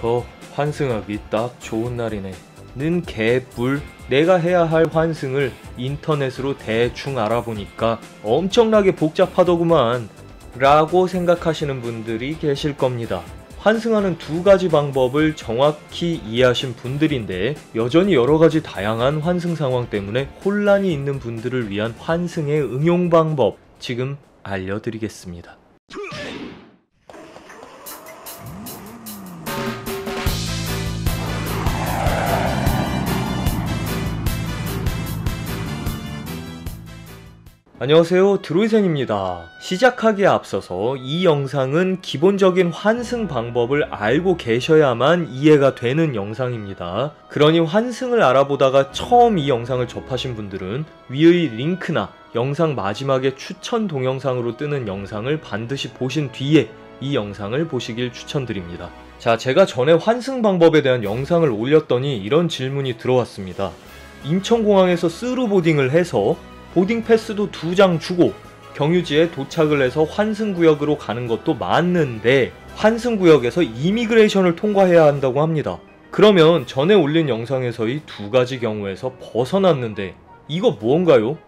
벌써부터 환승하기 딱 좋은 날이네. 는 개뿔. 내가 해야 할 환승을 인터넷으로 대충 알아보니까 엄청나게 복잡하더구만 라고 생각하시는 분들이 계실 겁니다. 환승하는 두 가지 방법을 정확히 이해하신 분들인데 여전히 여러가지 다양한 환승 상황 때문에 혼란이 있는 분들을 위한 환승의 응용 방법 지금 알려드리겠습니다. 안녕하세요, 드로이센입니다. 시작하기에 앞서서 이 영상은 기본적인 환승 방법을 알고 계셔야만 이해가 되는 영상입니다. 그러니 환승을 알아보다가 처음 이 영상을 접하신 분들은 위의 링크나 영상 마지막에 추천 동영상으로 뜨는 영상을 반드시 보신 뒤에 이 영상을 보시길 추천드립니다. 자, 제가 전에 환승 방법에 대한 영상을 올렸더니 이런 질문이 들어왔습니다. 인천공항에서 스루보딩을 해서 보딩 패스도 2장 주고 경유지에 도착을 해서 환승구역으로 가는 것도 맞는데 환승구역에서 이미그레이션을 통과해야 한다고 합니다. 그러면 전에 올린 영상에서의 두 가지 경우에서 벗어났는데 이거 뭔가요?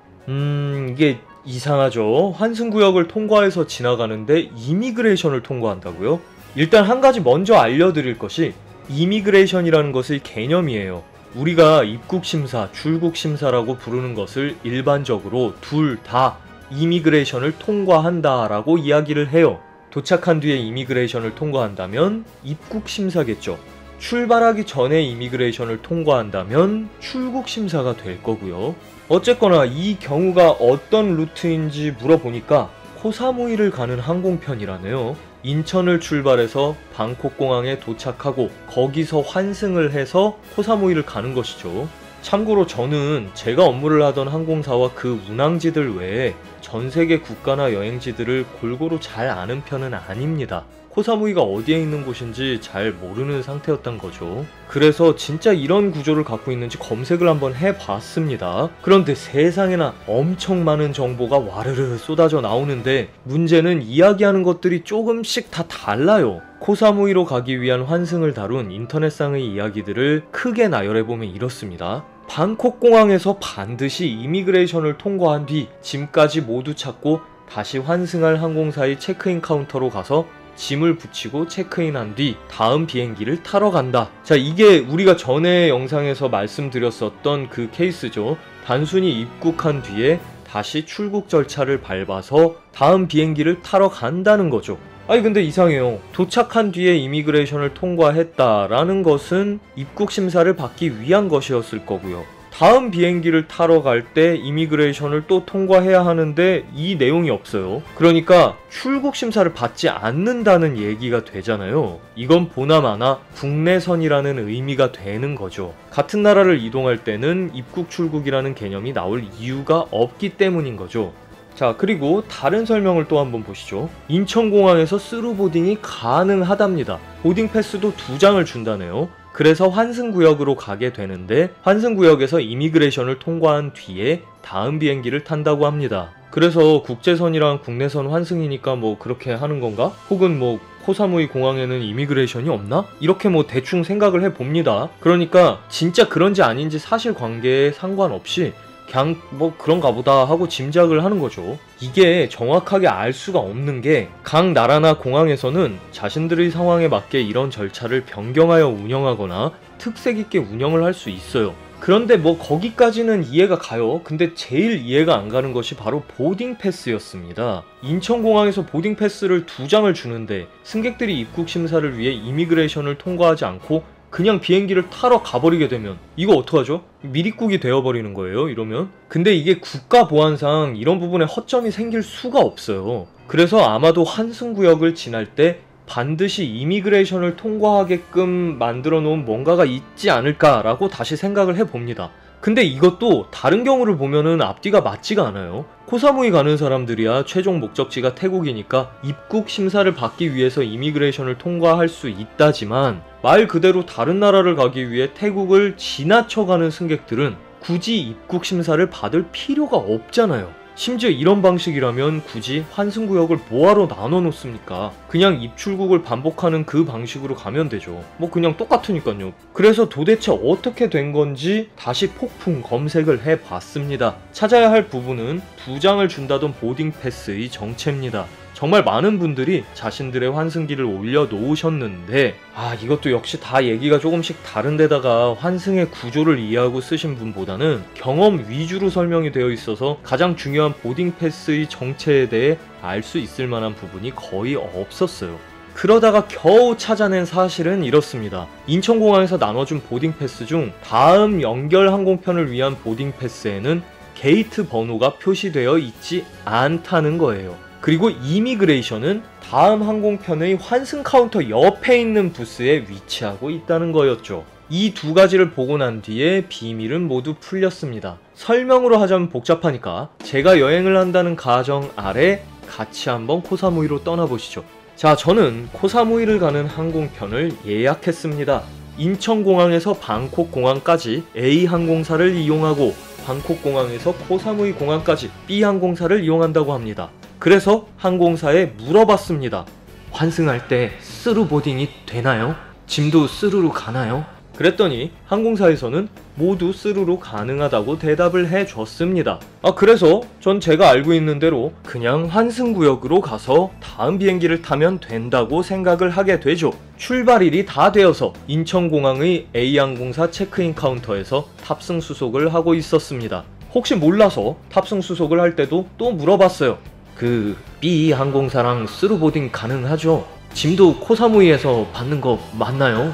이게 이상하죠. 환승구역을 통과해서 지나가는데 이미그레이션을 통과한다고요? 일단 한 가지 먼저 알려드릴 것이 이미그레이션이라는 것의 개념이에요. 우리가 입국심사, 출국심사라고 부르는 것을 일반적으로 둘 다 이미그레이션을 통과한다 라고 이야기를 해요. 도착한 뒤에 이미그레이션을 통과한다면 입국심사겠죠. 출발하기 전에 이미그레이션을 통과한다면 출국심사가 될 거고요. 어쨌거나 이 경우가 어떤 루트인지 물어보니까 코사무이를 가는 항공편이라네요. 인천을 출발해서 방콕공항에 도착하고 거기서 환승을 해서 코사무이를 가는 것이죠. 참고로 저는 제가 업무를 하던 항공사와 그 운항지들 외에 전세계 국가나 여행지들을 골고루 잘 아는 편은 아닙니다. 코사무이가 어디에 있는 곳인지 잘 모르는 상태였던 거죠. 그래서 진짜 이런 구조를 갖고 있는지 검색을 한번 해봤습니다. 그런데 세상에나 엄청 많은 정보가 와르르 쏟아져 나오는데 문제는 이야기하는 것들이 조금씩 다 달라요. 코사무이로 가기 위한 환승을 다룬 인터넷상의 이야기들을 크게 나열해보면 이렇습니다. 방콕공항에서 반드시 이미그레이션을 통과한 뒤 짐까지 모두 찾고 다시 환승할 항공사의 체크인 카운터로 가서 짐을 붙이고 체크인한 뒤 다음 비행기를 타러 간다. 자, 이게 우리가 전에 영상에서 말씀드렸었던 그 케이스죠. 단순히 입국한 뒤에 다시 출국 절차를 밟아서 다음 비행기를 타러 간다는 거죠. 아니 근데 이상해요. 도착한 뒤에 이미그레이션을 통과했다라는 것은 입국 심사를 받기 위한 것이었을 거고요. 다음 비행기를 타러 갈 때 이미그레이션을 또 통과해야 하는데 이 내용이 없어요. 그러니까 출국 심사를 받지 않는다는 얘기가 되잖아요. 이건 보나마나 국내선이라는 의미가 되는 거죠. 같은 나라를 이동할 때는 입국 출국이라는 개념이 나올 이유가 없기 때문인 거죠. 자, 그리고 다른 설명을 또 한번 보시죠. 인천공항에서 스루보딩이 가능하답니다. 보딩 패스도 2장을 준다네요. 그래서 환승구역으로 가게 되는데 환승구역에서 이미그레이션을 통과한 뒤에 다음 비행기를 탄다고 합니다. 그래서 국제선이랑 국내선 환승이니까 뭐 그렇게 하는 건가? 혹은 뭐 코사무이 공항에는 이미그레이션이 없나? 이렇게 뭐 대충 생각을 해봅니다. 그러니까 진짜 그런지 아닌지 사실관계에 상관없이 그냥 뭐 그런가 보다 하고 짐작을 하는 거죠. 이게 정확하게 알 수가 없는 게 각 나라나 공항에서는 자신들의 상황에 맞게 이런 절차를 변경하여 운영하거나 특색 있게 운영을 할 수 있어요. 그런데 뭐 거기까지는 이해가 가요. 근데 제일 이해가 안 가는 것이 바로 보딩 패스였습니다. 인천공항에서 보딩 패스를 2장을 주는데 승객들이 입국 심사를 위해 이미그레이션을 통과하지 않고 그냥 비행기를 타러 가버리게 되면 이거 어떡하죠? 미립국이 되어버리는 거예요, 이러면? 근데 이게 국가보안상 이런 부분에 허점이 생길 수가 없어요. 그래서 아마도 환승구역을 지날 때 반드시 이미그레이션을 통과하게끔 만들어 놓은 뭔가가 있지 않을까라고 다시 생각을 해봅니다. 근데 이것도 다른 경우를 보면은 앞뒤가 맞지가 않아요. 코사무이 가는 사람들이야 최종 목적지가 태국이니까 입국 심사를 받기 위해서 이미그레이션을 통과할 수 있다지만 말 그대로 다른 나라를 가기 위해 태국을 지나쳐가는 승객들은 굳이 입국 심사를 받을 필요가 없잖아요. 심지어 이런 방식이라면 굳이 환승구역을 뭐하러 나눠 놓습니까? 그냥 입출국을 반복하는 그 방식으로 가면 되죠. 뭐 그냥 똑같으니까요. 그래서 도대체 어떻게 된 건지 다시 폭풍 검색을 해봤습니다. 찾아야 할 부분은 2장을 준다던 보딩 패스의 정체입니다. 정말 많은 분들이 자신들의 환승기를 올려놓으셨는데 이것도 역시 다 얘기가 조금씩 다른데다가 환승의 구조를 이해하고 쓰신 분보다는 경험 위주로 설명이 되어 있어서 가장 중요한 보딩 패스의 정체에 대해 알 수 있을 만한 부분이 거의 없었어요. 그러다가 겨우 찾아낸 사실은 이렇습니다. 인천공항에서 나눠준 보딩 패스 중 다음 연결 항공편을 위한 보딩 패스에는 게이트 번호가 표시되어 있지 않다는 거예요. 그리고 이미그레이션은 다음 항공편의 환승 카운터 옆에 있는 부스에 위치하고 있다는 거였죠. 이 두 가지를 보고 난 뒤에 비밀은 모두 풀렸습니다. 설명으로 하자면 복잡하니까 제가 여행을 한다는 가정 아래 같이 한번 코사무이로 떠나보시죠. 자, 저는 코사무이를 가는 항공편을 예약했습니다. 인천공항에서 방콕공항까지 A항공사를 이용하고 방콕공항에서 코사무이 공항까지 B항공사를 이용한다고 합니다. 그래서 항공사에 물어봤습니다. 환승할 때 스루보딩이 되나요? 짐도 스루로 가나요? 그랬더니 항공사에서는 모두 스루로 가능하다고 대답을 해줬습니다. 그래서 전 제가 알고 있는 대로 그냥 환승구역으로 가서 다음 비행기를 타면 된다고 생각을 하게 되죠. 출발일이 다 되어서 인천공항의 A항공사 체크인 카운터에서 탑승 수속을 하고 있었습니다. 혹시 몰라서 탑승 수속을 할 때도 또 물어봤어요. 그 B 항공사랑 스루보딩 가능하죠? 짐도 코사무이에서 받는 거 맞나요?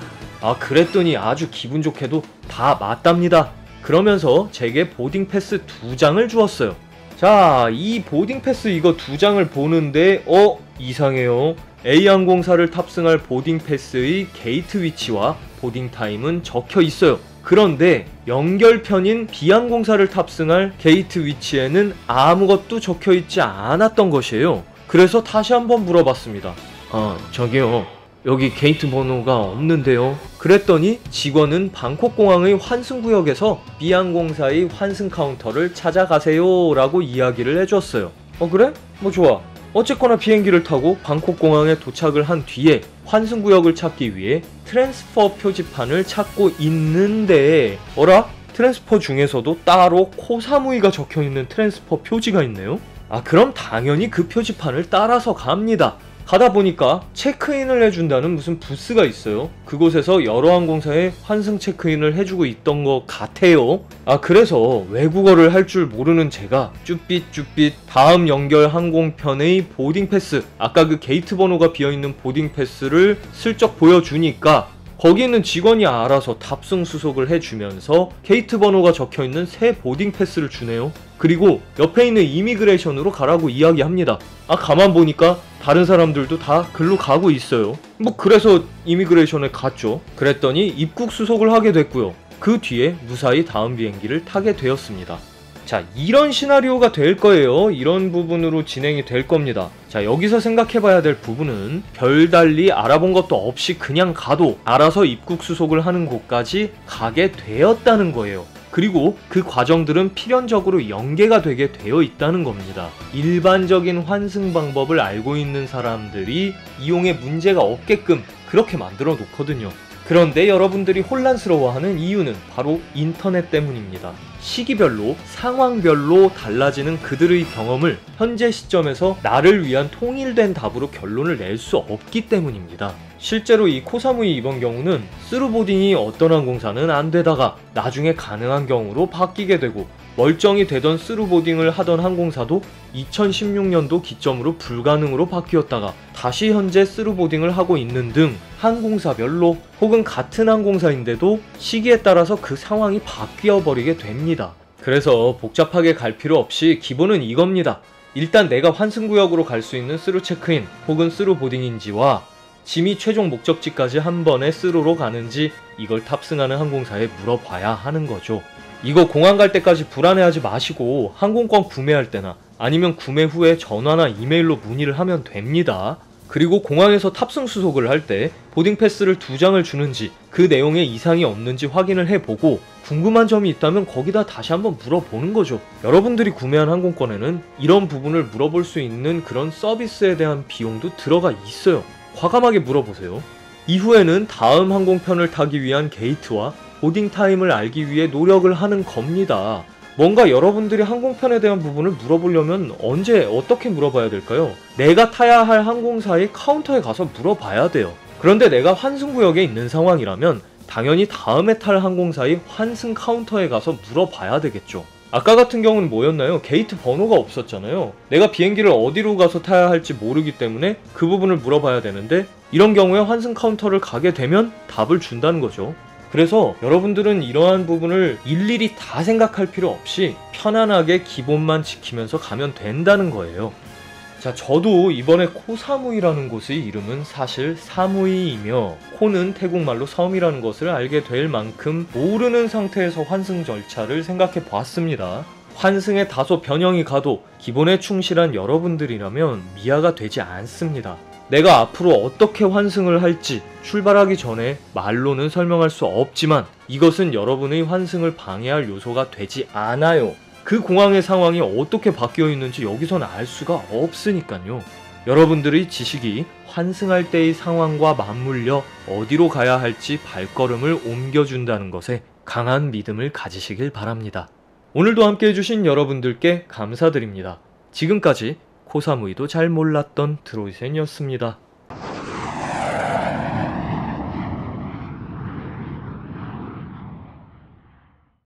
그랬더니 아주 기분 좋게도 다 맞답니다. 그러면서 제게 보딩 패스 2장을 주었어요. 자, 이 보딩 패스 이거 2장을 보는데 이상해요. A항공사를 탑승할 보딩 패스의 게이트 위치와 보딩 타임은 적혀 있어요. 그런데 연결편인 B항공사를 탑승할 게이트 위치에는 아무것도 적혀있지 않았던 것이에요. 그래서 다시 한번 물어봤습니다. 저기요, 여기 게이트 번호가 없는데요. 그랬더니 직원은 방콕공항의 환승구역에서 B항공사의 환승 카운터를 찾아가세요 라고 이야기를 해줬어요. 그래? 뭐 좋아. 어쨌거나 비행기를 타고 방콕공항에 도착을 한 뒤에 환승구역을 찾기 위해 트랜스퍼 표지판을 찾고 있는데 트랜스퍼 중에서도 따로 코사무이가 적혀있는 트랜스퍼 표지가 있네요. 그럼 당연히 그 표지판을 따라서 갑니다. 가다 보니까 체크인을 해준다는 무슨 부스가 있어요. 그곳에서 여러 항공사에 환승 체크인을 해주고 있던 것 같아요. 그래서 외국어를 할 줄 모르는 제가 쭈삣쭈삣 다음 연결 항공편의 보딩 패스, 아까 그 게이트 번호가 비어있는 보딩 패스를 슬쩍 보여주니까 거기 있는 직원이 알아서 탑승 수속을 해주면서 게이트 번호가 적혀있는 새 보딩 패스를 주네요. 그리고 옆에 있는 이미그레이션으로 가라고 이야기합니다. 가만 보니까 다른 사람들도 다 글로 가고 있어요. 그래서 이미그레이션에 갔죠. 그랬더니 입국 수속을 하게 됐고요. 그 뒤에 무사히 다음 비행기를 타게 되었습니다. 자, 이런 시나리오가 될 거예요. 이런 부분으로 진행이 될 겁니다. 자, 여기서 생각해봐야 될 부분은 별달리 알아본 것도 없이 그냥 가도 알아서 입국 수속을 하는 곳까지 가게 되었다는 거예요. 그리고 그 과정들은 필연적으로 연계가 되게 되어 있다는 겁니다. 일반적인 환승 방법을 알고 있는 사람들이 이용에 문제가 없게끔 그렇게 만들어 놓거든요. 그런데 여러분들이 혼란스러워하는 이유는 바로 인터넷 때문입니다. 시기별로, 상황별로 달라지는 그들의 경험을 현재 시점에서 나를 위한 통일된 답으로 결론을 낼 수 없기 때문입니다. 실제로 이 코사무이 이번 경우는 스루보딩이 어떤 항공사는 안 되다가 나중에 가능한 경우로 바뀌게 되고, 멀쩡히 되던 스루보딩을 하던 항공사도 2016년도 기점으로 불가능으로 바뀌었다가 다시 현재 스루보딩을 하고 있는 등 항공사별로 혹은 같은 항공사인데도 시기에 따라서 그 상황이 바뀌어 버리게 됩니다. 그래서 복잡하게 갈 필요 없이 기본은 이겁니다. 일단 내가 환승구역으로 갈 수 있는 스루 체크인 혹은 스루 보딩인지와 짐이 최종 목적지까지 한 번에 스루로 가는지 이걸 탑승하는 항공사에 물어봐야 하는 거죠. 이거 공항 갈 때까지 불안해하지 마시고 항공권 구매할 때나 아니면 구매 후에 전화나 이메일로 문의를 하면 됩니다. 그리고 공항에서 탑승 수속을 할 때 보딩 패스를 2장을 주는지 그 내용에 이상이 없는지 확인을 해보고 궁금한 점이 있다면 거기다 다시 한번 물어보는 거죠. 여러분들이 구매한 항공권에는 이런 부분을 물어볼 수 있는 그런 서비스에 대한 비용도 들어가 있어요. 과감하게 물어보세요. 이후에는 다음 항공편을 타기 위한 게이트와 보딩 타임을 알기 위해 노력을 하는 겁니다. 뭔가 여러분들이 항공편에 대한 부분을 물어보려면 언제 어떻게 물어봐야 될까요? 내가 타야 할 항공사의 카운터에 가서 물어봐야 돼요. 그런데 내가 환승구역에 있는 상황이라면 당연히 다음에 탈 항공사의 환승 카운터에 가서 물어봐야 되겠죠. 아까 같은 경우는 뭐였나요? 게이트 번호가 없었잖아요. 내가 비행기를 어디로 가서 타야 할지 모르기 때문에 그 부분을 물어봐야 되는데 이런 경우에 환승 카운터를 가게 되면 답을 준다는 거죠. 그래서 여러분들은 이러한 부분을 일일이 다 생각할 필요 없이 편안하게 기본만 지키면서 가면 된다는 거예요. 자, 저도 이번에 코사무이라는 곳의 이름은 사실 사무이이며 코는 태국말로 섬이라는 것을 알게 될 만큼 모르는 상태에서 환승 절차를 생각해 보았습니다. 환승에 다소 변형이 가도 기본에 충실한 여러분들이라면 미아가 되지 않습니다. 내가 앞으로 어떻게 환승을 할지 출발하기 전에 말로는 설명할 수 없지만 이것은 여러분의 환승을 방해할 요소가 되지 않아요. 그 공항의 상황이 어떻게 바뀌어 있는지 여기선 알 수가 없으니까요. 여러분들의 지식이 환승할 때의 상황과 맞물려 어디로 가야 할지 발걸음을 옮겨준다는 것에 강한 믿음을 가지시길 바랍니다. 오늘도 함께 해주신 여러분들께 감사드립니다. 지금까지 코사무이도 잘 몰랐던 드로이센이었습니다.